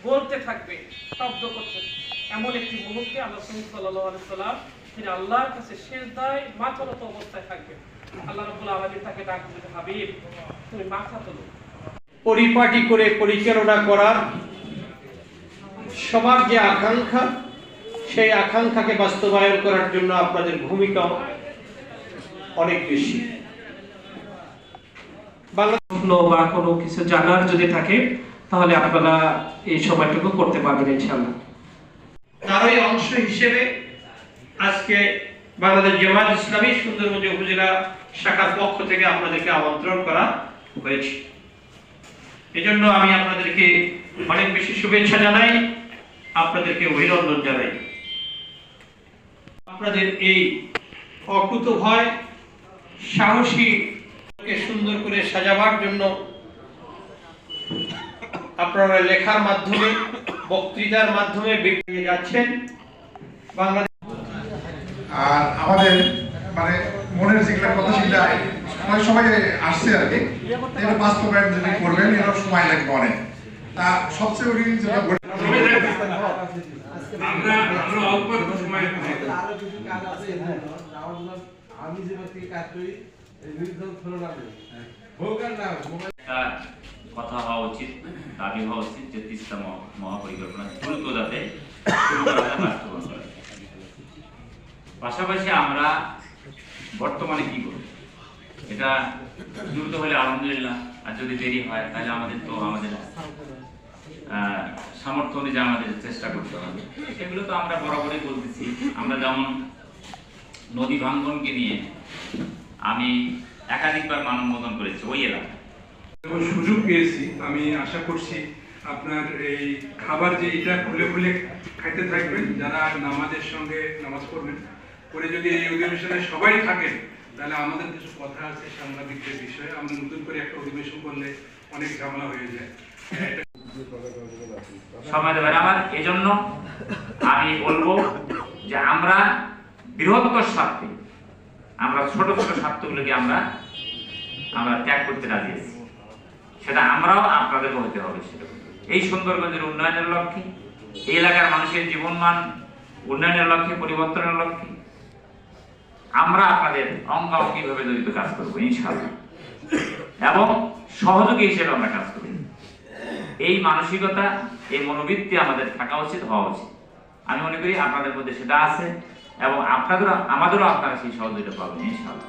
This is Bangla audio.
বলতে থাকবে, শব্দ করছে। এমন একটি মুহূর্তে আল্লাহ রাসূল সাল্লাল্লাহু আলাইহি সাল্লাম তিনি আল্লাহর কাছে সিজদায় মাথানত অবস্থায় থাকবেন। আল্লাহ রাব্বুল আলামিন তাকে ডাক দিলেন, হাবিব তুমি মাথা তোলো। পরিপাটি করে পরিচালনা করার সবার যে আকাঙ্ক্ষা, সেই আকাঙ্ক্ষাকে বাস্তবায়ন করার জন্য আপনাদের ভূমিকা অনেক বেশি। প্রশ্ন বা কোনো কিছু জানার যদি থাকে তাহলে আপনারা এই সময়টুকু করতে পারবেন ইনশাআল্লাহ। তারই অংশ হিসেবে আজকে বাংলাদেশ জামায়াত ইসলামী সুন্দরগঞ্জ উপজেলা শাখার পক্ষ থেকে আপনাদেরকে আমন্ত্রণ করা হয়েছে। এজন্য আমি আপনাদেরকে অনেক বেশি শুভেচ্ছা জানাই, আপনাদেরকে অভিনন্দন জানাই। আপনাদের এই অকুতোভয় সাহসী সুন্দর করে সাজাবার জন্য আপনারা লেখার মাধ্যমে, বক্তৃতার মাধ্যমে বেরিয়ে যাচ্ছেন। বাংলাদেশ আর আমাদের মানে মনের যেগুলো কথা সেগুলা অনেক সময় আসছে আর কি, এটা বাস্তবায়ন যদি করবেন এর সময় লাগবে অনেক। তা সবচেয়ে বড় যেটা আমরা অল্প সময় আমি যে ব্যক্তি কাজ করি কথা হওয়া উচিত, দাবি হওয়া উচিত যে তিস্তা মহাপরিকল্পনা দ্রুত যাতে বাস্তবায়ন করা। পাশাপাশি আমরা বর্তমানে কি করব, এটা দ্রুত হলে আলহামদুলিল্লাহ, আর যদি দেরি হয় তাহলে আমাদের সামর্থ্য অনুযায়ী আমাদের চেষ্টা করতে হবে। সেগুলো তো আমরা বরাবরই বলতেছি। আমরা যেমন নদী ভাঙ্গনকে নিয়ে আমি একাধিকবার মানববন্ধন করেছি ওই এলাকায়, সুযোগ পেয়েছি। আমি আশা করছি আপনার এই খাবার যে এটা খুলে খুলে খাইতে থাকবেন, যারা নামাজের সঙ্গে নামাজ পড়বেন, করে যদি এই অধিবেশনে সবাই থাকেন তাহলে আমাদের কিছু কথা আছে সাংবাদিকদের বিষয়ে। আমরা নতুন করে একটা অধিবেশন করলে অনেক ঝামেলা হয়ে যায়। সময় দেবেন আমার। এজন্য আমি বলবো যে আমরা বৃহত্তর স্বার্থে, আমরা ছোট ছোট স্বার্থগুলোকে আমরা ত্যাগ করতে রাজি আছি। সেটা আমরাও আপনাদেরকে হতে হবে। সেটা এই সুন্দরগঞ্জের উন্নয়নের লক্ষ্যে, এই এলাকার মানুষের জীবনমান উন্নয়নের লক্ষ্যে, পরিবর্তনের লক্ষ্যে আমরা আপনাদের অঙ্গাঙ্গিভাবে জড়িত কাজ করবো ইনশাআল্লাহ, এবং সহযোগী হিসেবে আমরা কাজ করব। এই মানসিকতা, এই মনোবৃত্তি আমাদের থাকা উচিত, হওয়া উচিত। আমি মনে করি আপনাদের মধ্যে সেটা আছে, এবং আমাদেরও আপনারা সেই সহযোগিতা পাবেন ইনশাআল্লাহ।